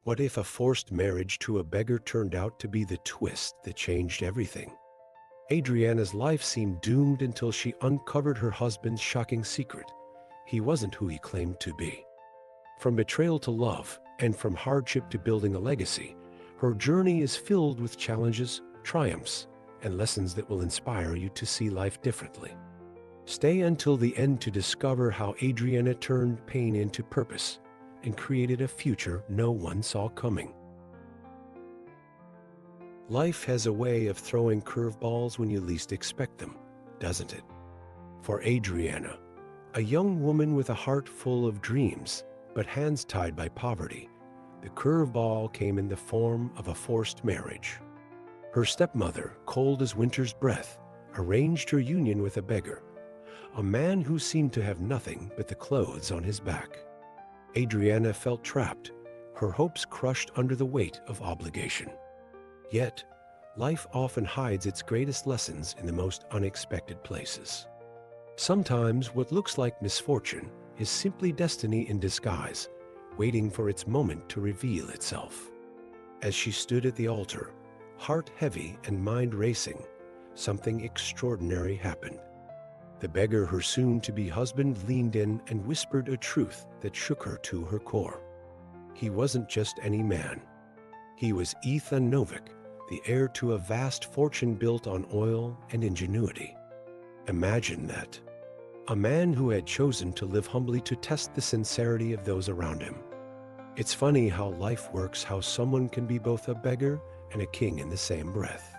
What if a forced marriage to a beggar turned out to be the twist that changed everything? Adriana's life seemed doomed until she uncovered her husband's shocking secret. He wasn't who he claimed to be. From betrayal to love, and from hardship to building a legacy, her journey is filled with challenges, triumphs, and lessons that will inspire you to see life differently. Stay until the end to discover how Adriana turned pain into purpose and created a future no one saw coming. Life has a way of throwing curveballs when you least expect them, doesn't it? For Adriana, a young woman with a heart full of dreams, but hands tied by poverty, the curveball came in the form of a forced marriage. Her stepmother, cold as winter's breath, arranged her union with a beggar, a man who seemed to have nothing but the clothes on his back. Adriana felt trapped, her hopes crushed under the weight of obligation. Yet, life often hides its greatest lessons in the most unexpected places. Sometimes what looks like misfortune is simply destiny in disguise, waiting for its moment to reveal itself. As she stood at the altar, heart heavy and mind racing, something extraordinary happened. The beggar, her soon-to-be husband, leaned in and whispered a truth that shook her to her core. He wasn't just any man. He was Ethan Novick, the heir to a vast fortune built on oil and ingenuity. Imagine that. A man who had chosen to live humbly to test the sincerity of those around him. It's funny how life works, how someone can be both a beggar and a king in the same breath.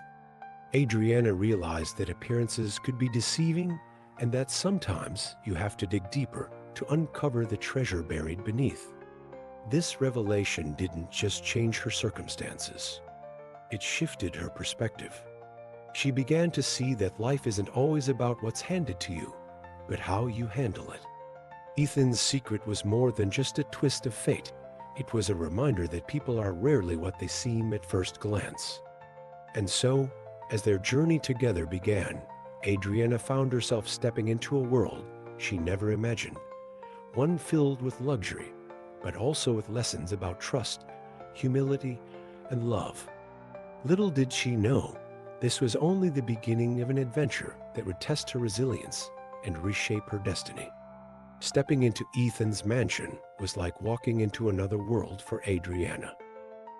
Adriana realized that appearances could be deceiving and that sometimes you have to dig deeper to uncover the treasure buried beneath. This revelation didn't just change her circumstances. It shifted her perspective. She began to see that life isn't always about what's handed to you, but how you handle it. Ethan's secret was more than just a twist of fate. It was a reminder that people are rarely what they seem at first glance. And so, as their journey together began, Adriana found herself stepping into a world she never imagined, one filled with luxury, but also with lessons about trust, humility, and love. Little did she know, this was only the beginning of an adventure that would test her resilience and reshape her destiny. Stepping into Ethan's mansion was like walking into another world for Adriana.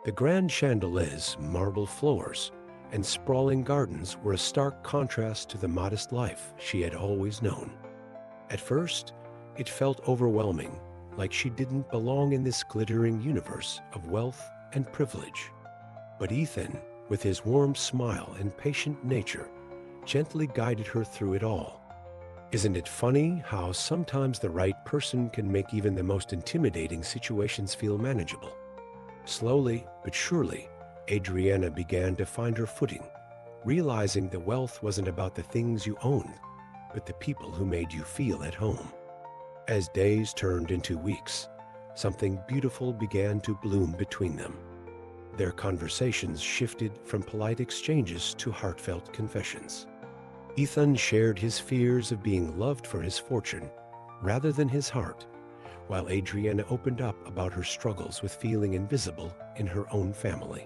The grand chandeliers, marble floors, and sprawling gardens were a stark contrast to the modest life she had always known. At first, it felt overwhelming, like she didn't belong in this glittering universe of wealth and privilege. But Ethan, with his warm smile and patient nature, gently guided her through it all. Isn't it funny how sometimes the right person can make even the most intimidating situations feel manageable? Slowly but surely, Adriana began to find her footing, realizing that wealth wasn't about the things you owned, but the people who made you feel at home. As days turned into weeks, something beautiful began to bloom between them. Their conversations shifted from polite exchanges to heartfelt confessions. Ethan shared his fears of being loved for his fortune rather than his heart, while Adriana opened up about her struggles with feeling invisible in her own family.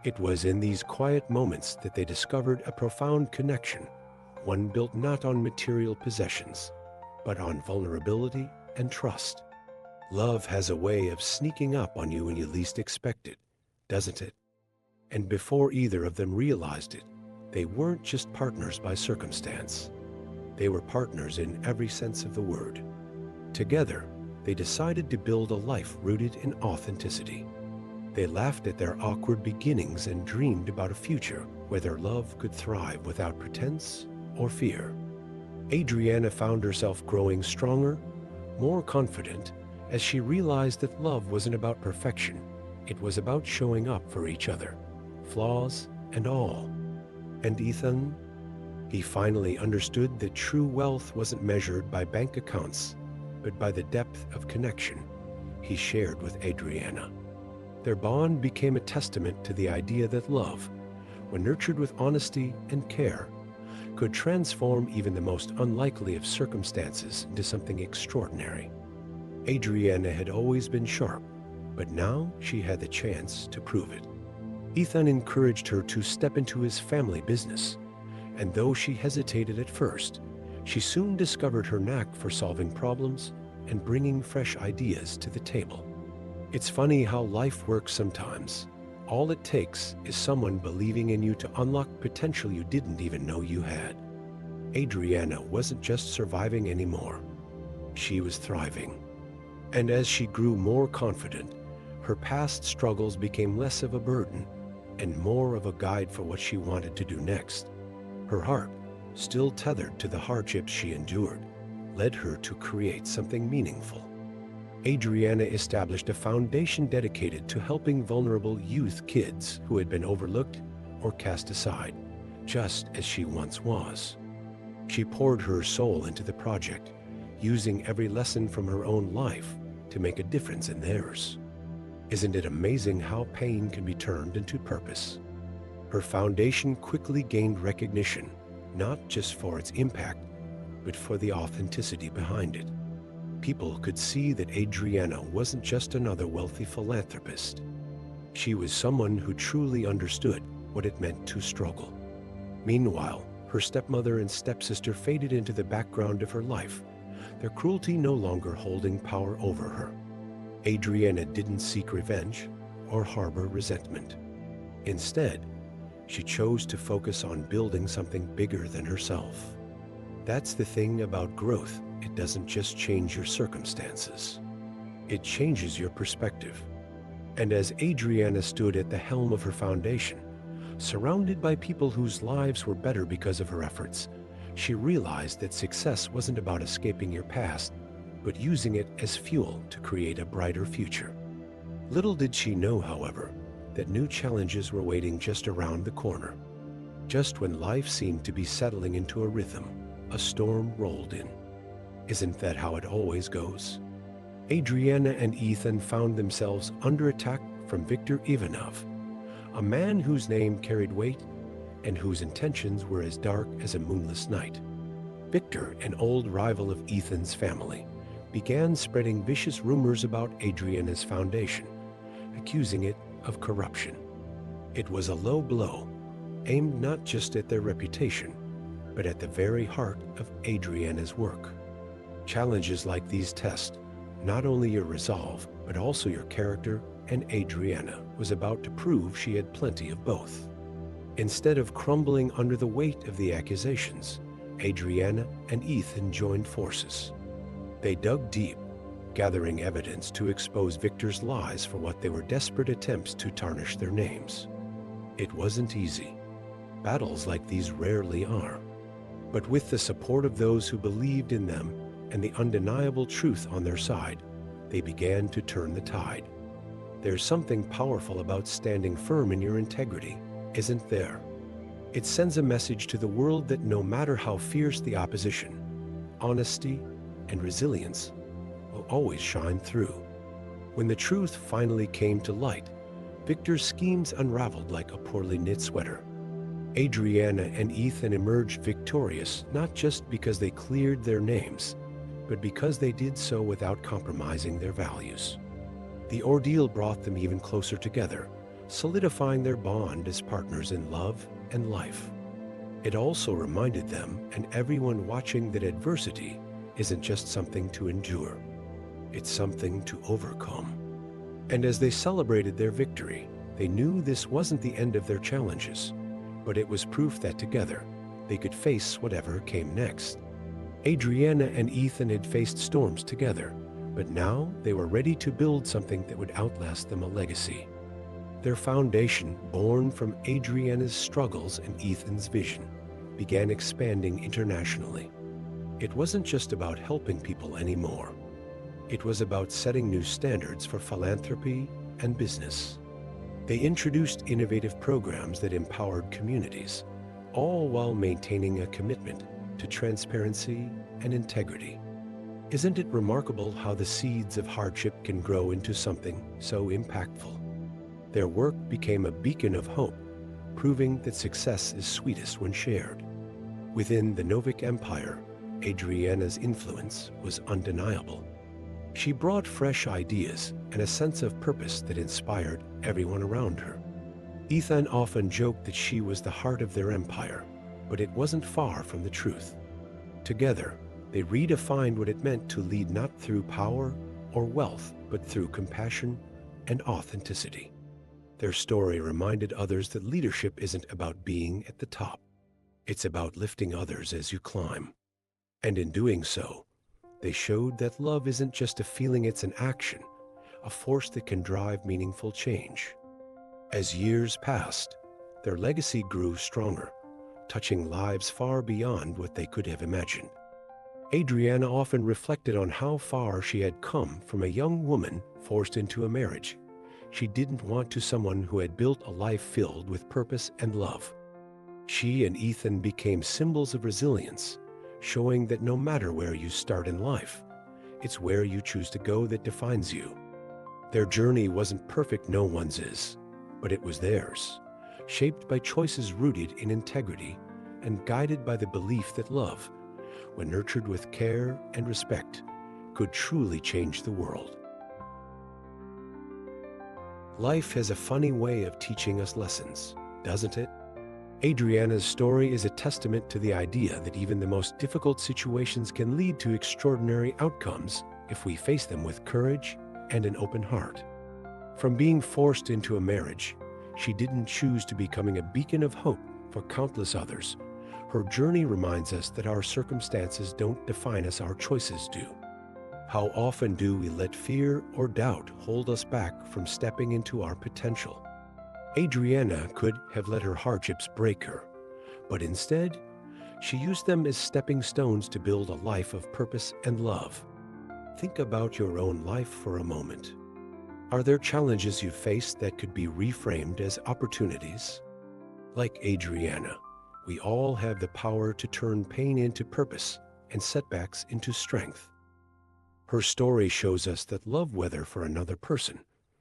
It was in these quiet moments that they discovered a profound connection, one built not on material possessions, but on vulnerability and trust. Love has a way of sneaking up on you when you least expect it, doesn't it? And before either of them realized it, they weren't just partners by circumstance. They were partners in every sense of the word. Together, they decided to build a life rooted in authenticity. They laughed at their awkward beginnings and dreamed about a future where their love could thrive without pretense or fear. Adriana found herself growing stronger, more confident, as she realized that love wasn't about perfection. It was about showing up for each other, flaws and all. And Ethan? He finally understood that true wealth wasn't measured by bank accounts, but by the depth of connection he shared with Adriana. Their bond became a testament to the idea that love, when nurtured with honesty and care, could transform even the most unlikely of circumstances into something extraordinary. Adriana had always been sharp, But now she had the chance to prove it. Ethan encouraged her to step into his family business, and though she hesitated at first, she soon discovered her knack for solving problems and bringing fresh ideas to the table. It's funny how life works sometimes. All it takes is someone believing in you to unlock potential you didn't even know you had. Adriana wasn't just surviving anymore. She was thriving. And as she grew more confident, her past struggles became less of a burden and more of a guide for what she wanted to do next. Her heart, still tethered to the hardships she endured, led her to create something meaningful. Adriana established a foundation dedicated to helping vulnerable youth kids who had been overlooked or cast aside, just as she once was. She poured her soul into the project, using every lesson from her own life to make a difference in theirs. Isn't it amazing how pain can be turned into purpose? Her foundation quickly gained recognition, not just for its impact, but for the authenticity behind it. People could see that Adriana wasn't just another wealthy philanthropist. She was someone who truly understood what it meant to struggle. Meanwhile, her stepmother and stepsister faded into the background of her life, their cruelty no longer holding power over her. Adriana didn't seek revenge or harbor resentment. Instead, she chose to focus on building something bigger than herself. That's the thing about growth. It doesn't just change your circumstances. It changes your perspective. And as Adriana stood at the helm of her foundation, surrounded by people whose lives were better because of her efforts, she realized that success wasn't about escaping your past, but using it as fuel to create a brighter future. Little did she know, however, that new challenges were waiting just around the corner. Just when life seemed to be settling into a rhythm, a storm rolled in. Isn't that how it always goes? Adriana and Ethan found themselves under attack from Viktor Ivanov, a man whose name carried weight and whose intentions were as dark as a moonless night. Viktor, an old rival of Ethan's family, began spreading vicious rumors about Adriana's foundation, accusing it of corruption. It was a low blow, aimed not just at their reputation, but at the very heart of Adriana's work. Challenges like these test not only your resolve, but also your character, and Adriana was about to prove she had plenty of both. Instead of crumbling under the weight of the accusations, Adriana and Ethan joined forces. They dug deep, gathering evidence to expose Viktor's lies for what they were desperate attempts to tarnish their names. It wasn't easy. Battles like these rarely are. But with the support of those who believed in them and the undeniable truth on their side, they began to turn the tide. There's something powerful about standing firm in your integrity, isn't there? It sends a message to the world that no matter how fierce the opposition, honesty and resilience will always shine through. When the truth finally came to light, Viktor's schemes unraveled like a poorly knit sweater. Adriana and Ethan emerged victorious not just because they cleared their names, but because they did so without compromising their values. The ordeal brought them even closer together, solidifying their bond as partners in love and life. It also reminded them and everyone watching that adversity isn't just something to endure, it's something to overcome. And as they celebrated their victory, they knew this wasn't the end of their challenges, but it was proof that together they could face whatever came next. Adriana and Ethan had faced storms together, but now they were ready to build something that would outlast them, a legacy. Their foundation, born from Adriana's struggles and Ethan's vision, began expanding internationally. It wasn't just about helping people anymore. It was about setting new standards for philanthropy and business. They introduced innovative programs that empowered communities, all while maintaining a commitment to transparency and integrity. Isn't it remarkable how the seeds of hardship can grow into something so impactful? Their work became a beacon of hope, proving that success is sweetest when shared. Within the Novik Empire, Adriana's influence was undeniable. She brought fresh ideas and a sense of purpose that inspired everyone around her. Ethan often joked that she was the heart of their empire, but it wasn't far from the truth. Together, they redefined what it meant to lead not through power or wealth, but through compassion and authenticity. Their story reminded others that leadership isn't about being at the top. It's about lifting others as you climb. And in doing so, they showed that love isn't just a feeling, it's an action, a force that can drive meaningful change. As years passed, their legacy grew stronger, touching lives far beyond what they could have imagined. Adriana often reflected on how far she had come from a young woman forced into a marriage she didn't want to someone who had built a life filled with purpose and love. She and Ethan became symbols of resilience, showing that no matter where you start in life, it's where you choose to go that defines you. Their journey wasn't perfect, no one's is, but it was theirs, shaped by choices rooted in integrity and guided by the belief that love, when nurtured with care and respect, could truly change the world. Life has a funny way of teaching us lessons, doesn't it? Adriana's story is a testament to the idea that even the most difficult situations can lead to extraordinary outcomes if we face them with courage and an open heart. From being forced into a marriage, she didn't choose to becoming a beacon of hope for countless others. Her journey reminds us that our circumstances don't define us, our choices do. How often do we let fear or doubt hold us back from stepping into our potential? Adriana could have let her hardships break her, but instead, she used them as stepping stones to build a life of purpose and love. Think about your own life for a moment. Are there challenges you face that could be reframed as opportunities? Like Adriana, we all have the power to turn pain into purpose and setbacks into strength. Her story shows us that love, whether for another person,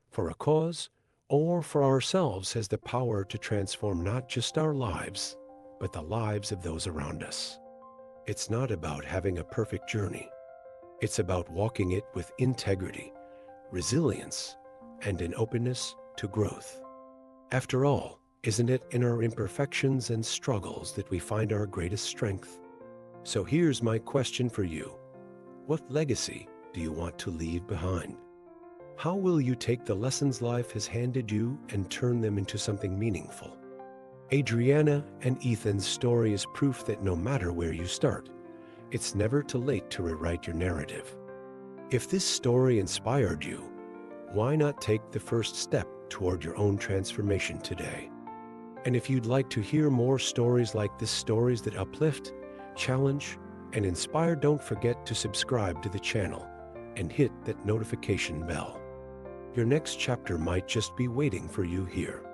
for a cause, or for ourselves, has the power to transform not just our lives, but the lives of those around us. It's not about having a perfect journey. It's about walking it with integrity, resilience, and an openness to growth. After all, isn't it in our imperfections and struggles that we find our greatest strength? So here's my question for you. What legacy do you want to leave behind? How will you take the lessons life has handed you and turn them into something meaningful? Adriana and Ethan's story is proof that no matter where you start, it's never too late to rewrite your narrative. If this story inspired you, why not take the first step toward your own transformation today? And if you'd like to hear more stories like this, stories that uplift, challenge, and inspire, don't forget to subscribe to the channel and hit that notification bell. Your next chapter might just be waiting for you here.